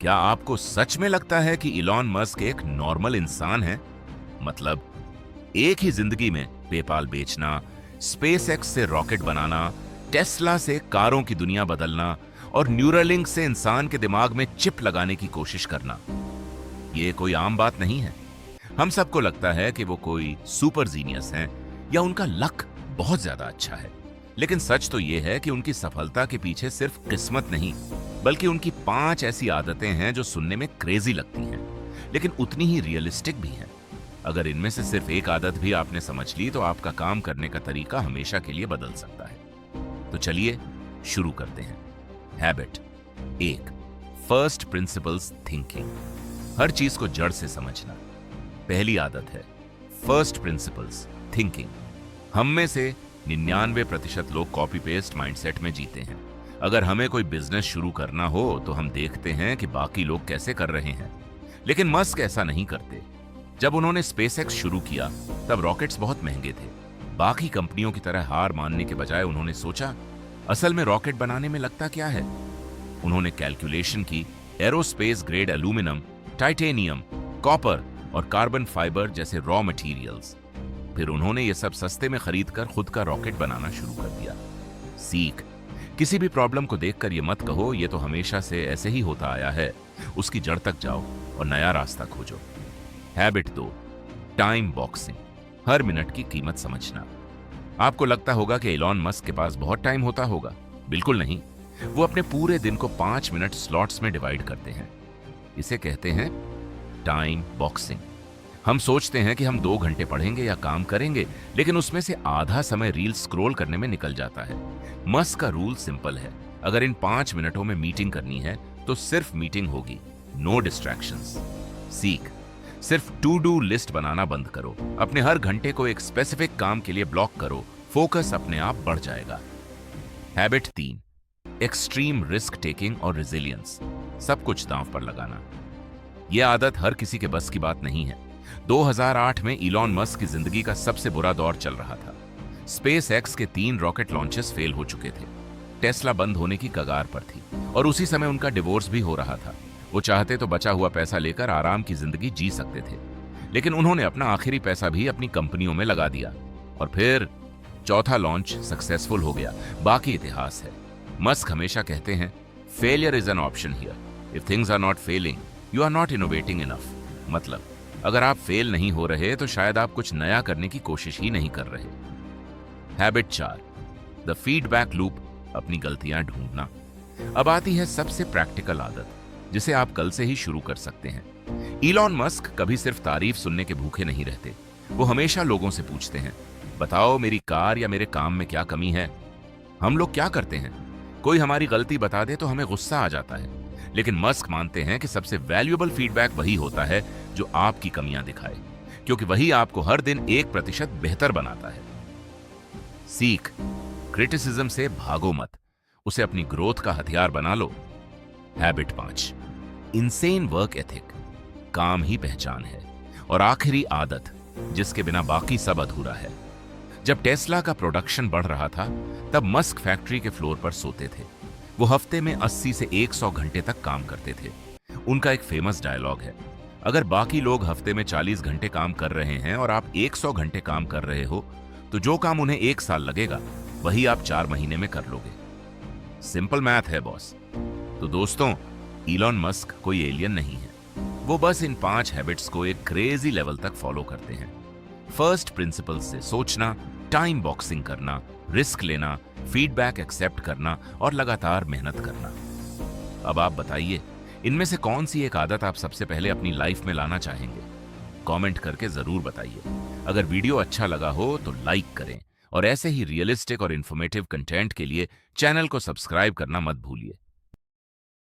क्या आपको सच में लगता है कि इलॉन मस्क एक नॉर्मल इंसान है? मतलब एक ही जिंदगी में पेपाल बेचना, स्पेसएक्स से रॉकेट बनाना, टेस्ला से कारों की दुनिया बदलना और न्यूरालिंक से इंसान के दिमाग में चिप लगाने की कोशिश करना, ये कोई आम बात नहीं है। हम सबको लगता है कि वो कोई सुपर जीनियस हैं या उनका लक बहुत ज्यादा अच्छा है। लेकिन सच तो ये है कि उनकी सफलता के पीछे सिर्फ किस्मत नहीं, बल्कि उनकी 5 ऐसी आदतें हैं जो सुनने में क्रेजी लगती हैं, लेकिन उतनी ही रियलिस्टिक भी हैं। अगर इनमें से सिर्फ एक आदत भी आपने समझ ली तो आपका काम करने का तरीका हमेशा के लिए बदल सकता है। तो चलिए शुरू करते हैं। Habit 1, first principles thinking. हर चीज को जड़ से समझना। पहली आदत है फर्स्ट प्रिंसिपल्स थिंकिंग। हम में से 99% लोग कॉपी पेस्ट माइंडसेट में जीते हैं। अगर हमें कोई बिजनेस शुरू करना हो तो हम देखते हैं कि बाकी लोग कैसे कर रहे हैं, लेकिन मस्क ऐसा नहीं करते। जब उन्होंने स्पेसएक्स शुरू किया तब रॉकेट्स बहुत महंगे थे। बाकी कंपनियों की तरह हार मानने के बजाय उन्होंने सोचा, असल में रॉकेट बनाने में लगता क्या है। उन्होंने कैलकुलेशन की, aerospace grade aluminium, titanium, copper और कार्बन फाइबर जैसे रॉ मटेरियल्स। फिर उन्होंने ये सब सस्ते में खरीदकर खुद का रॉकेट बनाना शुरू कर दिया। सीख, किसी भी प्रॉब्लम को देखकर ये मत कहो ये तो हमेशा से ऐसे ही होता आया है। उसकी जड़ तक जाओ और नया रास्ता खोजो। Habit 2, time boxing. हर मिनट की कीमत समझना। आपको लगता होगा कि इलॉन मस्क के पास बहुत टाइम होता होगा। बिल्कुल नहीं। वो अपने पूरे दिन को 5 मिनट स्लॉट्स में डिवाइड करते हैं। इसे कहते हैं टाइम बॉक्सिंग। हम सोचते हैं कि हम 2 घंटे पढ़ेंगे या काम करेंगे, लेकिन उसमें से आधा समय रील स्क्रॉल करने में निकल जाता है। मस्क का रूल सिंपल है, अगर इन 5 मिनटों में मीटिंग करनी है तो सिर्फ मीटिंग होगी, नो डिस्ट्रैक्शंस। सीख, सिर्फ टू डू लिस्ट बनाना बंद करो। अपने हर घंटे को एक स्पेसिफिक काम के लिए ब्लॉक करो, फोकस अपने आप बढ़ जाएगा। हैबिट 3, एक्सट्रीम रिस्क टेकिंग और रेजिलियंस। सब कुछ दांव पर लगाना। यह आदत हर किसी के बस की बात नहीं है। 2008 में इलॉन मस्क की जिंदगी का सबसे बुरा दौर चल रहा था। स्पेसएक्स के 3 रॉकेट लॉन्चेस फेल हो चुके थे। टेस्ला बंद होने की कगार पर थी और उसी समय उनका डिवोर्स भी हो रहा था। वो चाहते तो बचा हुआ पैसा लेकर आराम की जिंदगी जी सकते थे, लेकिन उन्होंने अपना आखिरी पैसा भी अपनी कंपनियों में लगा दिया। और फिर चौथा लॉन्च सक्सेसफुल हो गया, बाकी इतिहास है। मस्क हमेशा कहते हैं, failure is an option here. If things are not failing, you are not innovating enough. मतलब अगर आप फेल नहीं हो रहे तो शायद आप कुछ नया करने की कोशिश ही नहीं कर रहे। Habit 4, the feedback loop. अपनी गलतियां ढूंढना। अब आती है सबसे प्रैक्टिकल आदत, जिसे आप कल से ही शुरू कर सकते हैं। इलॉन मस्क कभी सिर्फ तारीफ सुनने के भूखे नहीं रहते। वो हमेशा लोगों से पूछते हैं, बताओ मेरी कार या मेरे काम में क्या कमी है। हम लोग क्या करते हैं, कोई हमारी गलती बता दे तो हमें गुस्सा आ जाता है, लेकिन मस्क मानते हैं कि सबसे वैल्यूएबल फीडबैक वही होता है जो आपकी कमियां दिखाए, क्योंकि वही आपको हर दिन 1% बेहतर बनाता है। सीख, क्रिटिसिज्म से भागो मत, उसे अपनी ग्रोथ का हथियार बना लो। Habit 5, insane work ethic. काम ही पहचान है। और आखिरी आदत, जिसके बिना बाकी सब अधूरा है। जब टेस्ला का प्रोडक्शन बढ़ रहा था तब मस्क फैक्ट्री के फ्लोर पर सोते थे। वो हफ्ते में 80 से 100 घंटे तक काम करते थे। उनका एक फेमस डायलॉग है, अगर बाकी लोग हफ्ते में 40 घंटे काम कर रहे हैं और आप 100 घंटे काम कर रहे हो तो जो काम उन्हें 1 साल लगेगा वही आप 4 महीने में कर लोगे। सिंपल मैथ है बॉस। तो दोस्तों, इलॉन मस्क कोई एलियन नहीं है। वो बस इन 5 हैबिट्स को एक क्रेजी लेवल तक फॉलो करते हैं। फर्स्ट प्रिंसिपल से सोचना, टाइम बॉक्सिंग करना, रिस्क लेना, फीडबैक एक्सेप्ट करना और लगातार मेहनत करना। अब आप बताइए, इनमें से कौन सी एक आदत आप सबसे पहले अपनी लाइफ में लाना चाहेंगे? कमेंट करके जरूर बताइए। अगर वीडियो अच्छा लगा हो तो लाइक करें और ऐसे ही रियलिस्टिक और इंफॉर्मेटिव कंटेंट के लिए चैनल को सब्सक्राइब करना मत भूलिए।